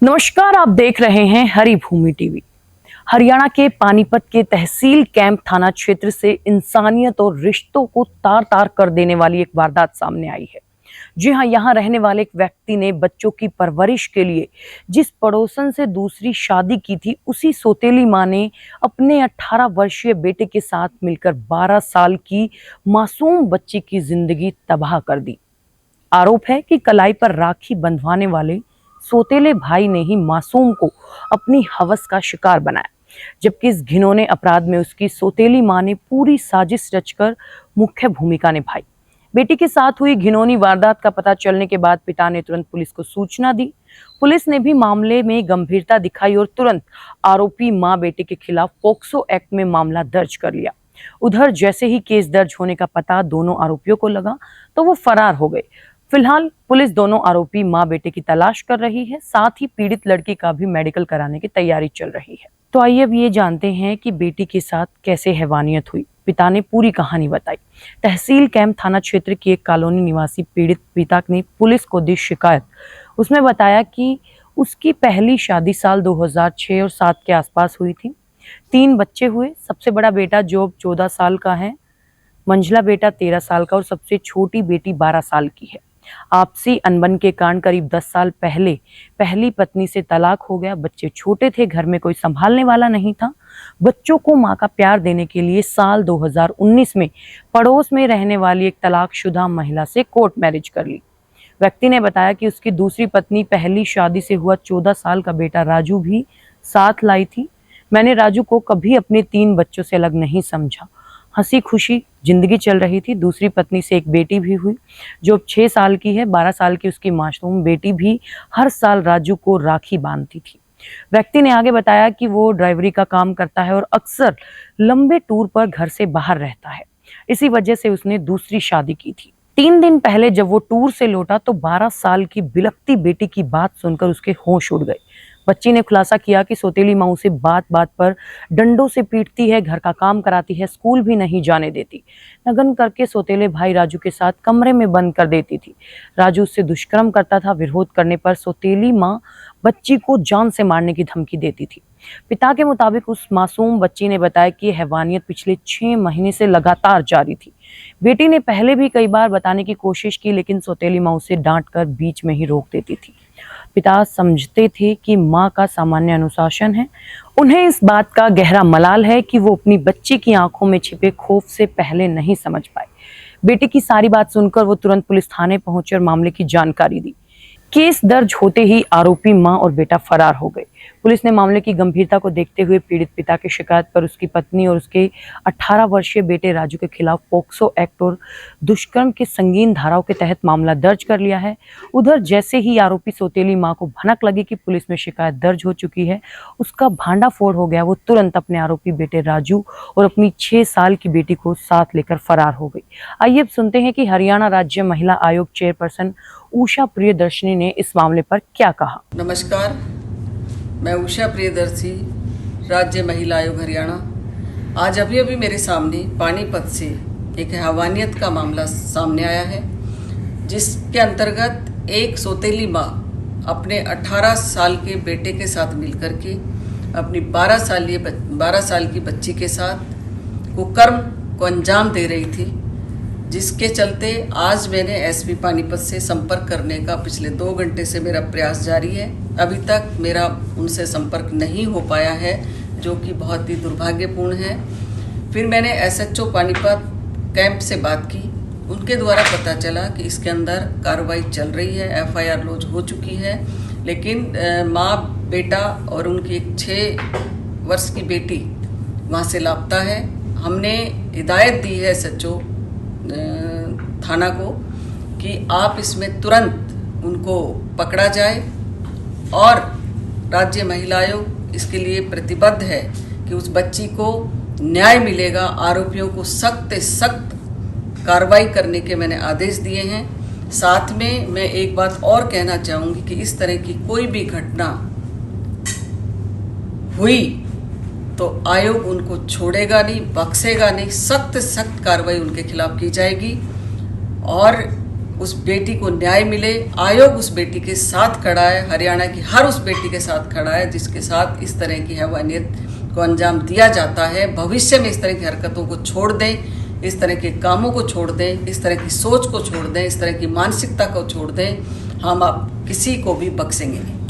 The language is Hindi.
नमस्कार, आप देख रहे हैं हरी भूमि टीवी। हरियाणा के पानीपत के तहसील कैंप थाना क्षेत्र से इंसानियत और रिश्तों को तार तार कर देने वाली एक वारदात सामने आई है। जी हां, यहां रहने वाले एक व्यक्ति ने बच्चों की परवरिश के लिए जिस पड़ोसन से दूसरी शादी की थी, उसी सौतेली मां ने अपने 18 वर्षीय बेटे के साथ मिलकर 12 साल की मासूम बच्ची की जिंदगी तबाह कर दी। आरोप है कि कलाई पर राखी बंधवाने वाले सौतेले भाई ने ही मासूम को अपनी हवस का शिकार बनाया, जबकि इस घिनौने अपराध में उसकी सौतेली मां ने पूरी साजिश रचकर मुख्य भूमिका निभाई। बेटी के साथ हुई घिनौनी वारदात का पता चलने के बाद पिता ने तुरंत पुलिस को सूचना दी। पुलिस ने भी मामले में गंभीरता दिखाई और तुरंत आरोपी मां बेटे के खिलाफ पोक्सो एक्ट में मामला दर्ज कर लिया। उधर जैसे ही केस दर्ज होने का पता दोनों आरोपियों को लगा तो वो फरार हो गए। फिलहाल पुलिस दोनों आरोपी मां बेटे की तलाश कर रही है, साथ ही पीड़ित लड़की का भी मेडिकल कराने की तैयारी चल रही है। तो आइए अब ये जानते हैं कि बेटी के साथ कैसे हैवानियत हुई। पिता ने पूरी कहानी बताई। तहसील कैंप थाना क्षेत्र की एक कॉलोनी निवासी पीड़ित पिता ने पुलिस को दी शिकायत। उसमें बताया कि उसकी पहली शादी साल 2006 और 7 के आसपास हुई थी। 3 बच्चे हुए। सबसे बड़ा बेटा जो 14 साल का है, मंझला बेटा 13 साल का और सबसे छोटी बेटी 12 साल की है। आपसी अनबन के कारण करीब 10 साल पहले पहली पत्नी से तलाक हो गया। बच्चे छोटे थे, घर में कोई संभालने वाला नहीं था। बच्चों को मां का प्यार देने के लिए साल 2019 में पड़ोस में रहने वाली एक तलाकशुदा महिला से कोर्ट मैरिज कर ली। व्यक्ति ने बताया कि उसकी दूसरी पत्नी पहली शादी से हुआ 14 साल का बेटा राजू भी साथ लाई थी। मैंने राजू को कभी अपने 3 बच्चों से अलग नहीं समझा। हंसी खुशी जिंदगी चल रही थी। दूसरी पत्नी से एक बेटी भी हुई जो 6 साल की है। 12 साल की उसकी मासूम बेटी भी हर साल राजू को राखी बांधती थी। व्यक्ति ने आगे बताया कि वो ड्राइवरी का काम करता है और अक्सर लंबे टूर पर घर से बाहर रहता है। इसी वजह से उसने दूसरी शादी की थी। 3 दिन पहले जब वो टूर से लौटा तो 12 साल की बिलखती बेटी की बात सुनकर उसके होश उड़ गए। बच्ची ने खुलासा किया कि सौतेली मां उसे बात बात पर डंडों से पीटती है, घर का काम कराती है, स्कूल भी नहीं जाने देती। नगन करके सौतेले भाई राजू के साथ कमरे में बंद कर देती थी। राजू उससे दुष्कर्म करता था। विरोध करने पर सौतेली मां बच्ची को जान से मारने की धमकी देती थी। पिता के मुताबिक उस मासूम बच्ची ने बताया कि हैवानियत पिछले 6 महीने से लगातार जारी थी। बेटी ने पहले भी कई बार बताने की कोशिश की, लेकिन सौतेली मां उसे डांट कर बीच में ही रोक देती थी। पिता समझते थे कि मां का सामान्य अनुशासन है। उन्हें इस बात का गहरा मलाल है कि वो अपनी बच्ची की आंखों में छिपे खौफ से पहले नहीं समझ पाए। बेटे की सारी बात सुनकर वो तुरंत पुलिस थाने पहुंचे और मामले की जानकारी दी। केस दर्ज होते ही आरोपी मां और बेटा फरार हो गए। पुलिस ने मामले की गंभीरता को देखते हुए पीड़ित पिता की शिकायत पर उसकी पत्नी और उसके 18 वर्षीय बेटे राजू के खिलाफ पोक्सो एक्ट और दुष्कर्म के संगीन धाराओं के तहत मामला दर्ज कर लिया है। उधर जैसे ही आरोपी सौतेली मां को भनक लगी कि पुलिस में शिकायत दर्ज हो चुकी है, उसका भांडाफोड़ हो गया। वो तुरंत अपने आरोपी बेटे राजू और अपनी 6 साल की बेटी को साथ लेकर फरार हो गई। आइए अब सुनते हैं कि हरियाणा राज्य महिला आयोग चेयरपर्सन उषा प्रियदर्शनी ने इस मामले पर क्या कहा। नमस्कार, मैं उषा प्रियदर्शी, राज्य महिला आयोग हरियाणा। आज अभी मेरे सामने पानीपत से एक हैवानियत का मामला सामने आया है, जिसके अंतर्गत एक सौतेली माँ अपने 18 साल के बेटे के साथ मिलकर के अपनी 12 साल की बच्ची के साथ कुकर्म को अंजाम दे रही थी, जिसके चलते आज मैंने एसपी पानीपत से संपर्क करने का पिछले 2 घंटे से मेरा प्रयास जारी है। अभी तक मेरा उनसे संपर्क नहीं हो पाया है, जो कि बहुत ही दुर्भाग्यपूर्ण है। फिर मैंने एसएचओ पानीपत कैंप से बात की। उनके द्वारा पता चला कि इसके अंदर कार्रवाई चल रही है, एफआईआर लॉन्च हो चुकी है, लेकिन माँ बेटा और उनकी एक 6 वर्ष की बेटी वहाँ से लापता है। हमने हिदायत दी है एसएचओ थाना को कि आप इसमें तुरंत उनको पकड़ा जाए, और राज्य महिला आयोग इसके लिए प्रतिबद्ध है कि उस बच्ची को न्याय मिलेगा। आरोपियों को सख्त से सख्त कार्रवाई करने के मैंने आदेश दिए हैं। साथ में मैं एक बात और कहना चाहूँगी कि इस तरह की कोई भी घटना हुई तो आयोग उनको छोड़ेगा नहीं, बख्शेगा नहीं। सख्त कार्रवाई उनके खिलाफ की जाएगी। और उस बेटी को न्याय मिले। आयोग उस बेटी के साथ खड़ा है, हरियाणा की हर उस बेटी के साथ खड़ा है जिसके साथ इस तरह की हैवानियत को अंजाम दिया जाता है। भविष्य में इस तरह की हरकतों को छोड़ दें, इस तरह के कामों को छोड़ दें, इस तरह की सोच को छोड़ दें, इस तरह की मानसिकता को छोड़ दें। हम आप किसी को भी बख्शेंगे नहीं।